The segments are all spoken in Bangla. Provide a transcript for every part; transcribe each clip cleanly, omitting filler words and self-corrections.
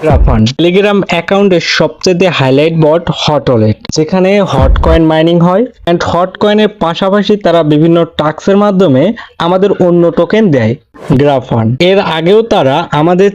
গ্রাফান টেলিগ্রাম অ্যাকাউন্টের সবচেয়ে হাইলাইট বট হট ওয়ালেট, যেখানে হট কয়েন মাইনিং হয় অ্যান্ড হট কয়েনের পাশাপাশি তারা বিভিন্ন টাস্কের মাধ্যমে আমাদের অন্য টোকেন দেয়। গ্রাফান এর আগেও তারা আমাদের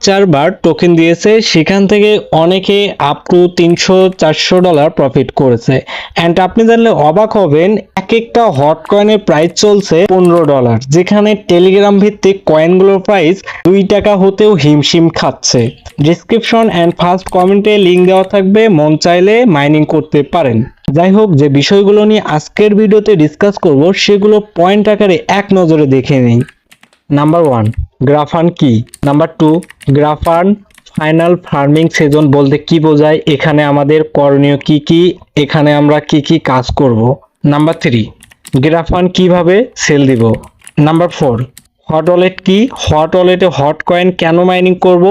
চারবার টোকেন দিয়েছে, সেখান থেকে অনেকে আপ টু $300-400 প্রফিট করেছে। অ্যান্ড আপনি জানলে অবাক হবেন, এক একটা হট কয়েনের প্রাইস চলছে $15, যেখানে টেলিগ্রাম ভিত্তিক কয়েনগুলোর প্রাইস $2 হতেও হিমশিম খাচ্ছে। ডিসক্রিপশন অ্যান্ড ফার্স্ট কমেন্টে লিঙ্ক দেওয়া থাকবে, মন চাইলে মাইনিং করতে পারেন। যাই হোক, যে বিষয়গুলো নিয়ে আজকের ভিডিওতে ডিসকাস করব সেগুলো পয়েন্ট আকারে এক নজরে দেখে নিই। নাম্বার 1, গ্রাফান কি। নাম্বার 2, গ্রাফান ফাইনাল ফার্মিং সিজন বলতে কি বোঝায়, এখানে আমাদের করণীয় কি কি, এখানে আমরা কি কি কাজ করব। নাম্বার 3, গ্রাফান কিভাবে সেল দিব। নাম্বার 4, হট ওয়ালেট কি, হট ওয়ালেটে হট কয়েন কেন মাইনিং করব।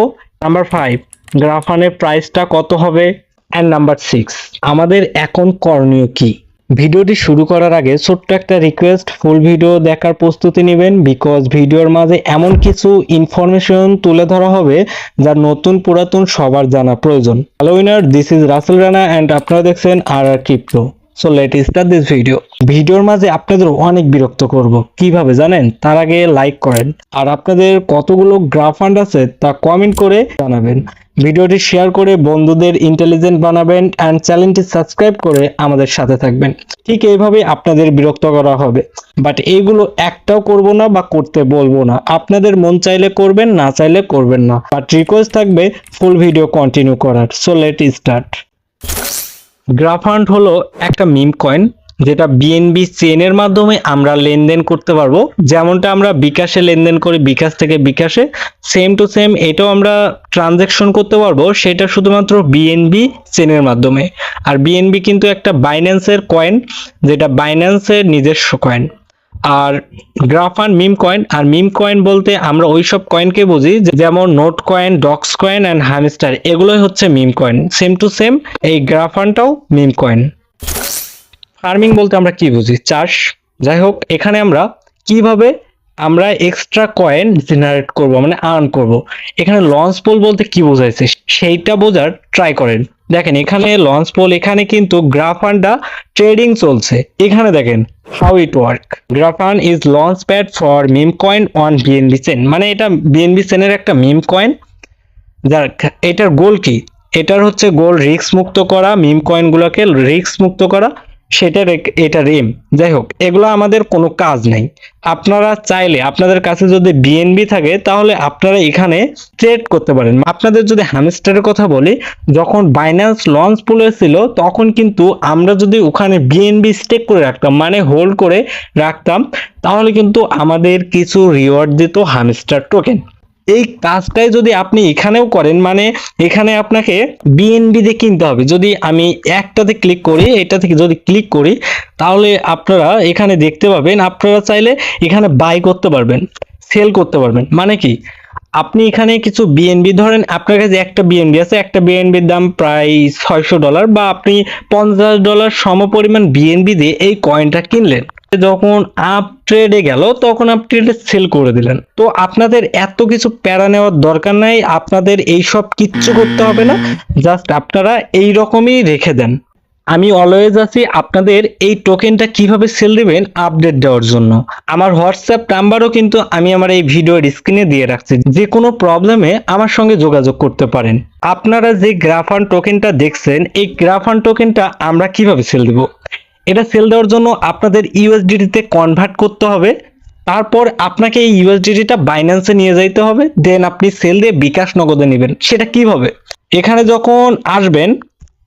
নাম্বার 5, গ্রাফানের প্রাইসটা কত হবে। অ্যান্ড নাম্বার 6, আমাদের এখন করণীয় কি। ভিডিওটি শুরু করার আগে ছোট্ট একটা রিকোয়েস্ট, ফুল ভিডিও দেখার প্রস্তুতি নেবেন, বিকজ ভিডিওর মাঝে এমন কিছু ইনফরমেশন তুলে ধরা হবে যা নতুন পুরাতন সবার জানা প্রয়োজন। Hello winner, this is Rasel Rana and আপনারা দেখছেন আর crypto. So let start this video. ভিডিওর মাঝে আপনাদের অনেক বিরক্ত করব, কিভাবে জানেন? তার আগে লাইক করেন আর আপনাদের কতগুলো গ্রাফান্ড আছে তা কমেন্ট করে জানাবেন। ভিডিওটি শেয়ার করে বন্ধুদের ইন্টেলিজেন্ট বানাবেন অ্যান্ড চ্যানেলটি সাবস্ক্রাইব করে আমাদের সাথে থাকবেন। ঠিক এইভাবে আপনাদের বিরক্ত করা হবে, বাট এইগুলো একটাও করব না বা করতে বলবো না। আপনাদের মন চাইলে করবেন, না চাইলে করবেন না, বাট রিকোয়েস্ট থাকবে ফুল ভিডিও কন্টিনিউ করার। So let start. গ্রাফান্ড হলো একটা মিম কয়েন, যেটা বিএনবি চেনের মাধ্যমে আমরা লেনদেন করতে পারবো। যেমনটা আমরা বিকাশে লেনদেন করি, বিকাশ থেকে বিকাশে, সেম টু সেম এটাও আমরা ট্রানজ্যাকশন করতে পারবো, সেটা শুধুমাত্র বিএনবি চেনের মাধ্যমে। আর বিএনবি কিন্তু একটা বাইন্যান্সের কয়েন, যেটা বাইন্যান্সের নিজস্ব কয়েন। আর গ্রাফান মিম কয়েন, আর মিম কয়েন বলতে আমরা ওইসব কয়েনকে বুঝি যেমন Notcoin, dogs coin and hamster, এগুলোই হচ্ছে meme coin. Same to same এই গ্রাফানটাও মিম কয়েন। ফার্মিং বলতে আমরা কি বুঝি? চাষ। যাই হোক, এখানে আমরা কিভাবে আমরা এক্সট্রা কয়েন জেনারেট করব, মানে আর্ন করব। এখানে লঞ্চ পোল বলতে কি বোঝাইছে সেইটা বোঝার ট্রাই করেন। দেখেন এখানে লঞ্চ পোল, এখানে কিন্তু গ্রাফানটা ট্রেডিং চলছে। এখানে দেখেন how it work. GraFun is launch pad for meme coin on BNB chain, মানে এটা বিএনবি চেনের একটা মিম কয়েন। যার এটার গোল কি? এটার হচ্ছে গোল রিস্ক মুক্ত করা, মিম কয়েনগুলোকে রিস্ক মুক্ত করা, সেটার এটা রেম। যাই হোক, এগুলো আমাদের কোনো কাজ নেই। আপনারা চাইলে, আপনাদের কাছে যদি বিএনবি থাকে তাহলে আপনারা এখানে ট্রেড করতে পারেন। আপনাদের যদি হ্যামস্টারের কথা বলি, যখন বাইন্যান্স লঞ্চ পুলে ছিল তখন কিন্তু আমরা যদি ওখানে বিএনবি স্টেক করে রাখতাম, মানে হোল্ড করে রাখতাম, তাহলে কিন্তু আমাদের কিছু রিওয়ার্ড দিত হ্যামস্টার টোকেন। এই কাজটাই যদি আপনি এখানেও করেন, মানে এখানে আপনাকে বিএনবি দিয়ে কিনতে হবে। যদি আমি একটাতে ক্লিক করি, এটা থেকে যদি ক্লিক করি, তাহলে আপনারা এখানে দেখতে পাবেন আপনারা চাইলে এখানে বাই করতে পারবেন, সেল করতে পারবেন। মানে কি, আপনি এখানে কিছু বিএনবি, ধরেন আপনার কাছে একটা বিএনবি আছে, একটা বিএনবির দাম প্রায় $600, বা আপনি $50 সমপরিমাণ বিএনবি দিয়ে এই কয়েনটা কিনলেন। যখন আপ ট্রেডে গেল তখন আপনি এটা সেল করে দিলেন। তো আপনাদের এত কিছু প্যারা নেওয়ার দরকার নাই, আপনাদের এইসব কিচ্ছু করতে হবে না, জাস্ট আপনারা এই রকমই রেখে দেন। আমি অলওয়েজ আছি আপনাদের এই টোকেনটা কিভাবে সেল দিবেন আপডেট দেওয়ার জন্য। আমার হোয়াটসঅ্যাপ নাম্বারও কিন্তু আমি আমার এই ভিডিওর স্ক্রিনে দিয়ে রাখছি, যে কোনো প্রবলেমে আমার সঙ্গে যোগাযোগ করতে পারেন। আপনারা যে গ্রাফান টোকেনটা দেখছেন, এই গ্রাফান টোকেনটা আমরা কিভাবে সেল দিব। এটা সেল দেওয়ার জন্য আপনাদের ইউএসডিটিতে কনভার্ট করতে হবে, তারপর আপনাকে এই ইউএসডিটিটা বাইন্যান্সে নিয়ে যাইতে হবে, দেন আপনি সেল দিয়ে বিকাশ নগদে নেবেন। সেটা কিভাবে? এখানে যখন আসবেন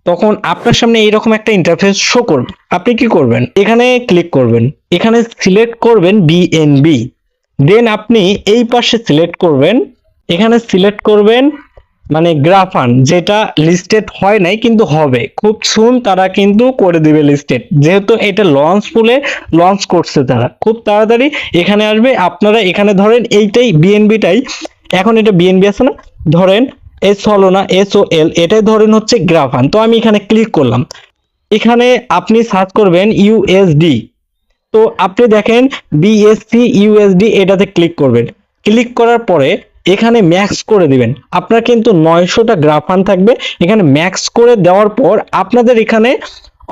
তখন আপনার সামনে এইরকম একটা ইন্টারফেস শো করবে। আপনি কি করবেন? এখানে ক্লিক করবেন, এখানে সিলেক্ট করবেন বিএনবি, দেন আপনি এই পাশে সিলেক্ট করবেন, এখানে সিলেক্ট করবেন মানে গ্রাফান, যেটা লিস্টেড হয় নাই কিন্তু হবে খুব সুন, তারা কিন্তু করে দিবে লিস্টেড, যেহেতু এটা লঞ্চ পুলে লঞ্চ করছে, তারা খুব তাড়াতাড়ি এখানে আসবে। আপনারা এখানে ধরেন এইটাই বিএনবিটাই, এখন এটা বিএনবি আছে না, ধরেন এস হলো না, SOL, এটাই ধরেন হচ্ছে গ্রাফান। তো আমি এখানে ক্লিক করলাম, এখানে আপনি সার্চ করবেন ইউএসডি, তো আপনি দেখেন BSC USD, এটাতে ক্লিক করবেন। ক্লিক করার পরে এখানে ম্যাক্স করে দিবেন। আপনার কিন্তু 900টা গ্রাফান থাকবে, এখানে ম্যাক্স করে দেওয়ার পর আপনাদের এখানে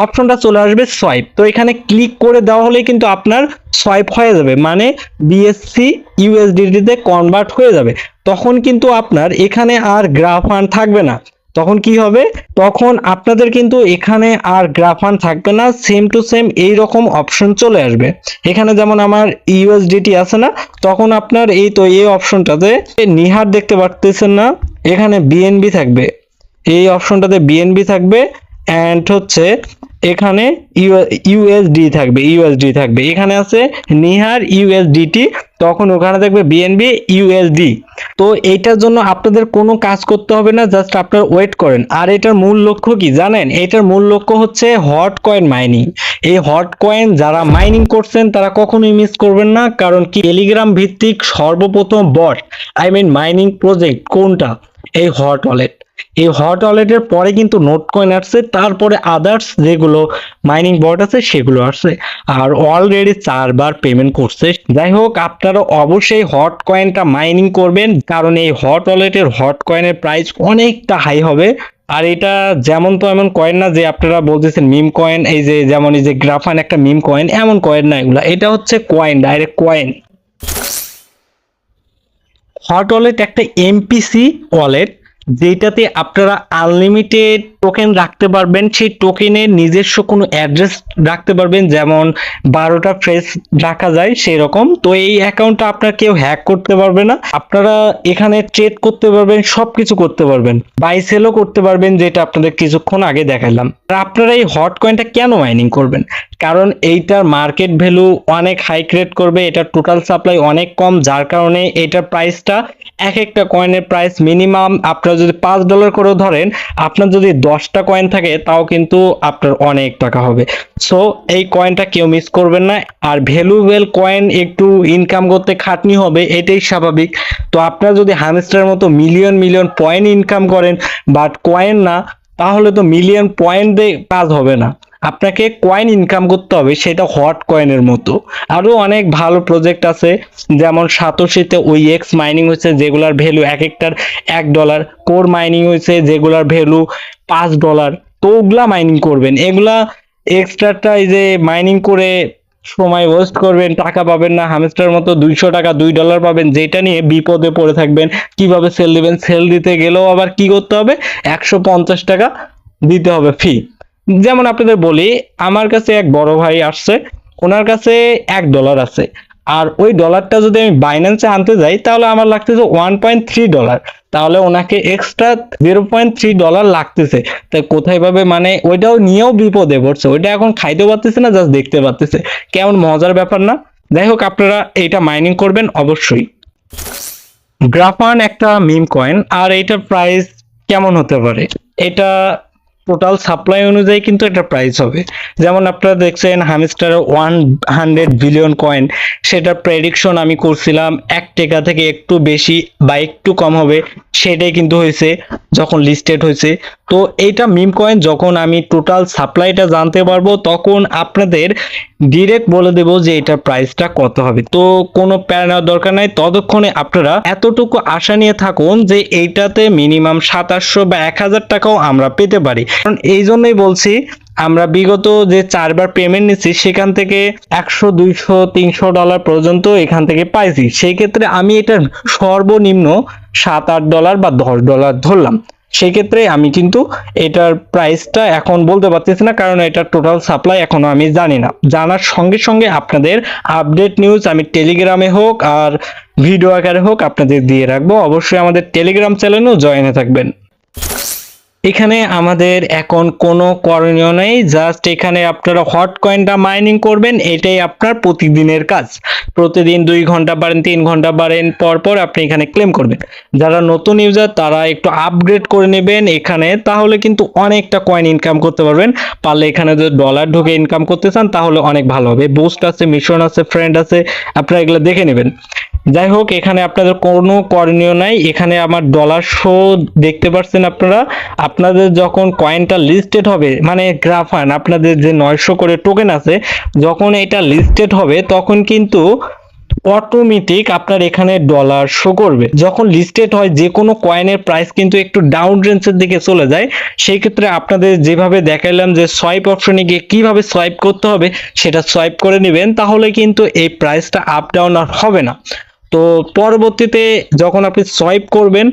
অপশনটা চলে আসবে সোয়াইপ। তো এখানে ক্লিক করে দেওয়া হলে কিন্তু আপনার সোয়াইপ হয়ে যাবে, মানে বিএসসি ইউএসডিটি তে কনভার্ট হয়ে যাবে। তখন কিন্তু আপনার এখানে আর গ্রাফান থাকবে না। তখন কি হবে, তখন আপনাদের কিন্তু এখানে আর গ্রাফান থাকবে না, সেম টু সেম এই রকম অপশন চলে আসবে। এখানে যেমন আমার ইউএসডিটি আছে না, তখন আপনার এই তো এই অপশনটাতে নিহার দেখতে পারতেছেন না, এখানে বিএনবি থাকবে, এই অপশনটাতে বিএনবি থাকবে অ্যান্ড হচ্ছে এখানে ইউএসডি থাকবে, এখানে আছে নিহার ইউএসডিটি, তখন ওখানে থাকবে বিএনবি ইউএসডি। তো এইটার জন্য আপনাদের কোনো কাজ করতে হবে না, জাস্ট আপনারা ওয়েট করেন। আর এটার মূল লক্ষ্য কি জানেন, এটার মূল লক্ষ্য হচ্ছে হট কয়েন মাইনিং। এই হট কয়েন যারা মাইনিং করছেন তারা কখনোই মিস করবেন না, কারণ কি টেলিগ্রাম ভিত্তিক সর্বপ্রথম বট মাইনিং প্রজেক্ট কোনটা, এই হট ওয়ালেট। এই হট ওয়ালেটের পরে কিন্তু নোট কয়েন আসছে, তারপরে আদার্স যেগুলো মাইনিং বট আছে সেগুলো আসছে, আর অলরেডি 4বার পেমেন্ট করছে। যাই হোক, আপনারা অবশ্যই হট কয়েনটা মাইনিং করবেন, কারণ এই হট ওয়ালেটের হট কয়েনের প্রাইস অনেকটা হাই হবে। আর এটা যেমন তো এমন কয়েন না যে আপনারা বলতেছেন মিম কয়েন, এই যে যেমন এই যে গ্রাফান একটা মিম কয়েন, এমন কয়েন না এগুলা, এটা হচ্ছে coin, direct coin. Hot wallet একটা এমপিসি ওয়ালেট, যেটাতে আপনারা আনলিমিটেড টোকেন রাখতে পারবেন। সেই টোকেনের নিজস্ব কোনো অ্যাড্রেস রাখতে পারবেন, যেমন 12টা ফ্রেজ রাখা যায় সেই রকম। তো এই অ্যাকাউন্টটা আপনার কেউ হ্যাক করতে পারবে না, আপনারা এখানে ট্রেড করতে পারবেন, সবকিছু করতে পারবেন, বাই সেলও করতে পারবেন, যেটা আপনাদের কিছুক্ষণ আগে দেখালাম। আর আপনারা এই হট কয়েনটা কেন মাইনিং করবেন, কারণ এইটার মার্কেট ভ্যালু অনেক হাই ক্রিয়েট করবে, এটা টোটাল সাপ্লাই অনেক কম, যার কারণে এটার প্রাইসটা এক একটা কয়েনের প্রাইস মিনিমাম আপনারা যদি $5 করেও ধরেন, আপনার যদি 10টা কয়েন থাকে তাও কিন্তু আপনার অনেক টাকা হবে। সো এই কয়েনটা কেউ মিস করবেন না। আর ভ্যালুয়েবল কয়েন একটু ইনকাম করতে খাটনি হবে, এটাই স্বাভাবিক। তো আপনারা যদি হ্যামস্টারের মতো মিলিয়ন মিলিয়ন পয়েন্ট ইনকাম করেন বাট কয়েন না, তাহলে তো মিলিয়ন পয়েন্ট দিয়ে কাজ হবে না, আপনাকে কয়েন ইনকাম করতে হবে, সেটা হট কয়েনের মতো। আরো অনেক ভালো প্রজেক্ট আছে, যেমন সাতোশিতে ওইএক্স মাইনিং হচ্ছে, যেগুলার ভ্যালু এক একটার $1, কোর মাইনিং হয়েছে যেগুলার ভ্যালু $5। তো ওগুলা মাইনিং করবেন, এগুলা এক্সট্রাটা এই যে মাইনিং করে সময় ওয়েস্ট করবেন, টাকা পাবেন না, হামস্টার মতো 200 টাকা $2 পাবেন, যেটা নিয়ে বিপদে পড়ে থাকবেন। কিভাবে সেল দিবেন, সেল দিতে গেলেও আবার কি করতে হবে, 150 টাকা দিতে হবে ফি। যেমন আপনাদের বলি, আমার কাছে এক বড় ভাই আসছে, ওনার কাছে $1 আছে, আর ওই ডলারটা যদি আমি বাইন্যান্সে আনতে যাই তাহলে আমার লাগতেছে $1.3, তাহলে ওনাকে এক্সট্রা $0.3 লাগতেছে। তাই কোথায় পাবে, মানে ওইটাও নিয়েও বিপদে পড়ছে, ওইটা এখন খাইতে পারতেছে না, জাস্ট দেখতে পারতেছে। কেমন মজার ব্যাপার না। যাই হোক, আপনারা এইটা মাইনিং করবেন অবশ্যই। গ্রাফান একটা মিম কয়েন, আর এটার প্রাইস কেমন হতে পারে, এটা টোটাল সাপ্লাই অনুযায়ী কিন্তু এটা প্রাইস হবে। যেমন আপনারা দেখছেন হামস্টার 100 বিলিয়ন কয়েন, সেটার প্রেডিকশন আমি করছিলাম $1 থেকে একটু বেশি বা একটু কম হবে, সেটাই কিন্তু হয়েছে যখন লিস্টেড হয়েছে। তো এইটা মিম কয়েন, যখন আমি টোটাল সাপ্লাইটা জানতে পারবো তখন আপনাদের ডিরেক্ট বলে দেব যে এটার প্রাইসটা কত হবে। তো কোনো প্যারা নেওয়ার দরকার নাই, ততক্ষণে আপনারা এতটুকু আশা নিয়ে থাকুন যে এইটাতে মিনিমাম 2700 বা 1000 টাকাও আমরা পেতে পারি। কারণ এই জন্যই বলছি, আমরা বিগত যে 4বার পেমেন্ট নিচ্ছি সেখান থেকে 100, 200, $300 পর্যন্ত এখান থেকে পাইছি। সেই ক্ষেত্রে আমি এটার সর্বনিম্ন $7-8 বা $10 ধরলাম। সেই ক্ষেত্রে আমি কিন্তু এটার প্রাইসটা এখন বলতে পারতেছি না, কারণ এটার টোটাল সাপ্লাই এখনো আমি জানি না। জানার সঙ্গে সঙ্গে আপনাদের আপডেট নিউজ আমি টেলিগ্রামে হোক আর ভিডিও আকারে হোক আপনাদের দিয়ে রাখবো। অবশ্যই আমাদের টেলিগ্রাম চ্যানেলেও জয়েনে থাকবেন। এখানে আমাদের এখন কোনো করণীয় নেই, জাস্ট এখানে আপনারা হট কয়েনটা মাইনিং করবেন, এটাই আপনার প্রতিদিনের কাজ। প্রতিদিন 2 ঘন্টা পারেন, 3 ঘন্টা পারেন, পর পর আপনি এখানে ক্লেম করবেন। যারা নতুন ইউজার তারা একটু আপগ্রেড করে নেবেন এখানে, তাহলে কিন্তু অনেকটা কয়েন ইনকাম করতে পারবেন। পারলে এখানে যদি ডলার ঢুকে ইনকাম করতে চান তাহলে অনেক ভালো হবে। বুস্ট আছে, মিশন আছে, ফ্রেন্ড আছে, আপনারা এগুলো দেখে নেবেন। যাই হোক, এখানে আপনাদের কোনো করণীয় নাই, এখানে আমার ডলার শো দেখতে পাচ্ছেন আপনারা। আপনাদের যখন কয়েনটা লিস্টেড হবে, মানে গ্রাফান আপনাদের যে 900 করে টোকেন আছে, যখন এটা লিস্টেড হবে তখন কিন্তু অটোমেটিক আপনার এখানে ডলার শো করবে। যখন লিস্টেড হয় যে কোনো কয়েনের প্রাইস কিন্তু একটু ডাউন রেঞ্জের দিকে চলে যায়, সেই ক্ষেত্রে আপনাদের যেভাবে দেখাইলাম যে সোয়াইপ অপশনে গিয়ে কিভাবে সোয়াইপ করতে হবে সেটা সোয়াইপ করে নেবেন, তাহলে কিন্তু এই প্রাইসটা আপ ডাউন আর হবে না। তো পরবর্তীতে যখন আপনি সোয়াইপ করবেন,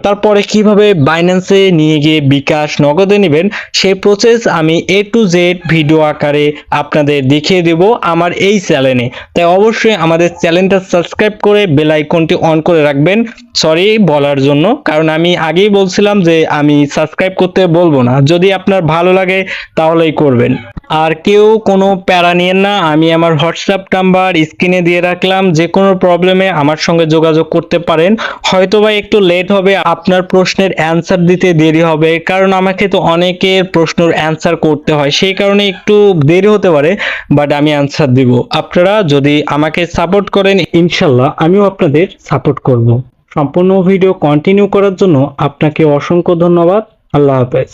তারপরে কিভাবে বাইন্যান্সে নিয়ে গিয়ে বিকাশ নগদে নেবেন সেই প্রসেস আমি A to Z ভিডিও আকারে আপনাদের দেখিয়ে দেব আমার এই চ্যানেলে। তাই অবশ্যই আমাদের চ্যানেলটা সাবস্ক্রাইব করে বেল আইকনটি অন করে রাখবেন। সরি বলার জন্য, কারণ আমি আগেই বলছিলাম যে আমি সাবস্ক্রাইব করতে বলবো না, যদি আপনার ভালো লাগে তাহলেই করবেন। আর কেউ কোনো প্যারা নিয়েন না, আমি আমার হোয়াটসঅ্যাপ নাম্বার স্ক্রিনে দিয়ে রাখলাম, যে কোনো প্রবলেমে আমার সঙ্গে যোগাযোগ করতে পারেন। হয়তোবা একটু লেট হবে, আপনার প্রশ্নের অ্যান্সার দিতে দেরি হবে, কারণ আমাকে তো অনেকের প্রশ্নের অ্যান্সার করতে হয়, সেই কারণে একটু দেরি হতে পারে, বাট আমি অ্যান্সার দিব। আপনারা যদি আমাকে সাপোর্ট করেন ইনশাল্লাহ আমিও আপনাদের সাপোর্ট করব। সম্পূর্ণ ভিডিও কন্টিনিউ করার জন্য আপনাকে অসংখ্য ধন্যবাদ। আল্লাহ হাফেজ।